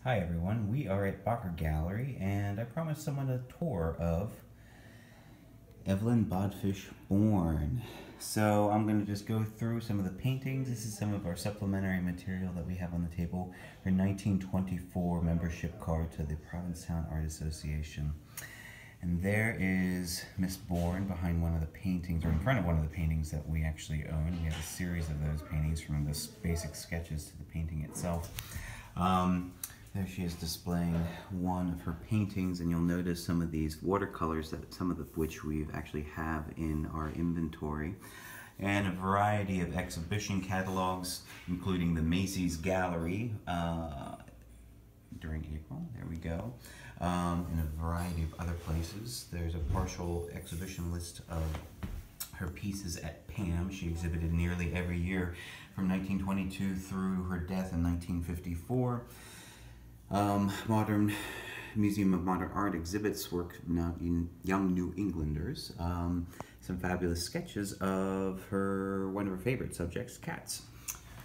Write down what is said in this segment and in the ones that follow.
Hi everyone, we are at Bacher Gallery and I promised someone a tour of Evelyn Bodfish Bourne. So I'm going to just go through some of the paintings. This is some of our supplementary material that we have on the table. Her 1924 membership card to the Provincetown Art Association. And there is Miss Bourne behind one of the paintings, or in front of one of the paintings that we actually own. We have a series of those paintings from the basic sketches to the painting itself. There she is displaying one of her paintings, and you'll notice some of these watercolors, some of which we actually have in our inventory, and a variety of exhibition catalogs, including the Macy's Gallery during April. There we go. In a variety of other places. There's a partial exhibition list of her pieces at PAM. She exhibited nearly every year from 1922 through her death in 1954. Modern Museum of Modern Art exhibits work now in Young New Englanders. Some fabulous sketches of one of her favorite subjects, cats.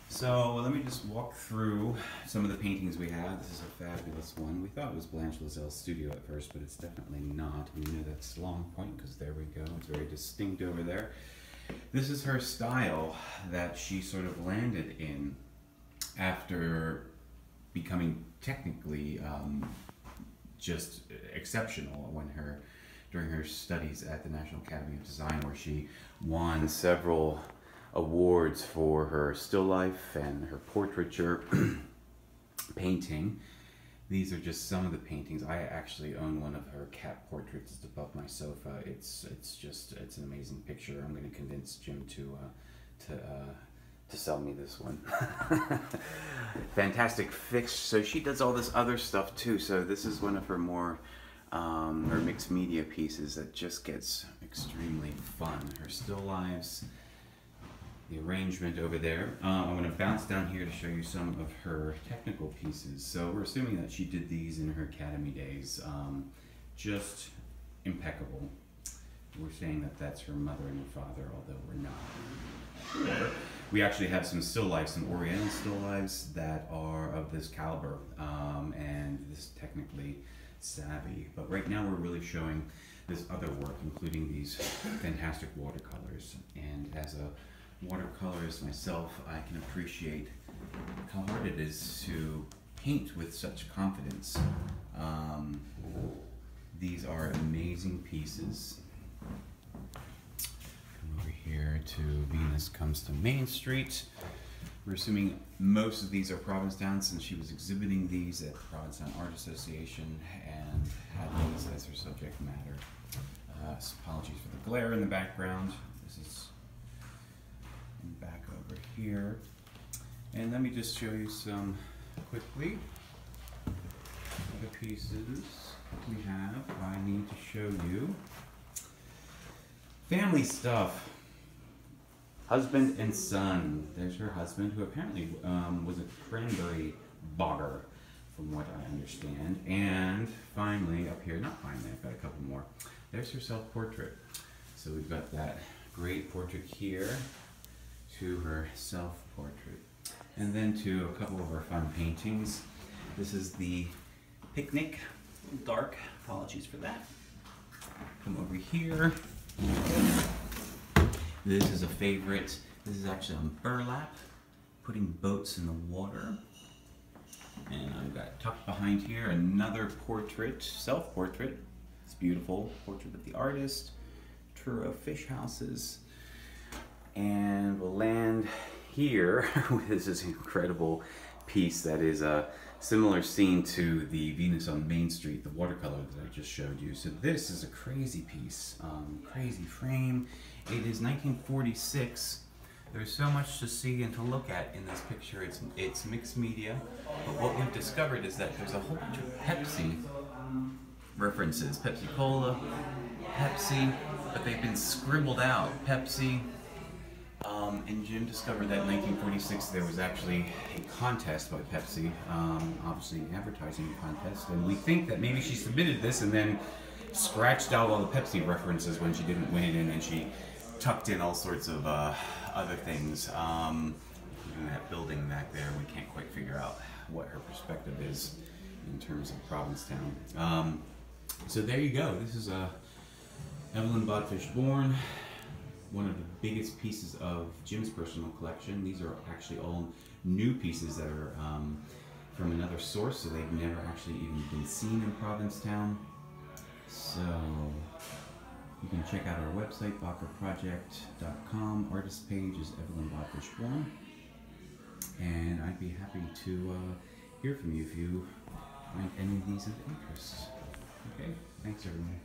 So let me just walk through some of the paintings we have. This is a fabulous one. We thought it was Blanche Lazelle's studio at first, but it's definitely not. We know that's Long Point because there we go. It's very distinct over there. This is her style that she sort of landed in after becoming technically just exceptional during her studies at the National Academy of Design, where she won several awards for her still life and her portraiture painting. These are just some of the paintings. I actually own one of her cat portraits. It's above my sofa. It's an amazing picture. I'm going to convince Jim to sell me this one. Fantastic fix. So she does all this other stuff too. So this is one of her more her mixed media pieces that just gets extremely fun. Her still lives, the arrangement over there. I'm going to bounce down here to show you some of her technical pieces. So we're assuming that she did these in her academy days. Just impeccable. We're saying that that's her mother and her father, although we're not. We actually have some still lifes, some Oriental still lifes that are of this caliber and this technically savvy. But right now we're really showing this other work, including these fantastic watercolors. And as a watercolorist myself, I can appreciate how hard it is to paint with such confidence. These are amazing pieces. Come over here to Venus Comes to Main Street. We're assuming most of these are Provincetown, since she was exhibiting these at the Provincetown Art Association and had these as her subject matter. Apologies for the glare in the background. This is back over here. And let me just show you some quickly other pieces we have. I need to show you family stuff. Husband and son. There's her husband, who apparently was a cranberry bogger, from what I understand. And finally, up here, not finally, I've got a couple more. There's her self-portrait. So we've got that great portrait here, to her self-portrait. And then to a couple of our fun paintings. This is the Picnic. A little dark, apologies for that. Come over here. This is a favorite. This is actually on burlap, putting boats in the water. And I've got tucked behind here another portrait, self-portrait. It's beautiful. Portrait of the artist. Truro fish houses. And we'll land here with this incredible piece that is a similar scene to the Venus on Main Street, the watercolor that I just showed you. So this is a crazy piece, crazy frame. It is 1946. There's so much to see and to look at in this picture. It's mixed media, but what we've discovered is that there's a whole bunch of Pepsi references. Pepsi Cola, Pepsi, but they've been scribbled out. Pepsi. And Jim discovered that in 1946 there was actually a contest by Pepsi, obviously an advertising contest, and we think that maybe she submitted this and then scratched out all the Pepsi references when she didn't win, and then she tucked in all sorts of other things, including that building back there. We can't quite figure out what her perspective is in terms of Provincetown. So there you go. This is Evelyn Bodfish Bourne, one of the biggest pieces of Jim's personal collection. These are actually all new pieces that are from another source, so they've never actually even been seen in Provincetown. So you can check out our website, BacherProject.com. Artist page is Evelyn Bodfish Bourne. And I'd be happy to hear from you if you find any of these of interest. Okay, thanks everyone.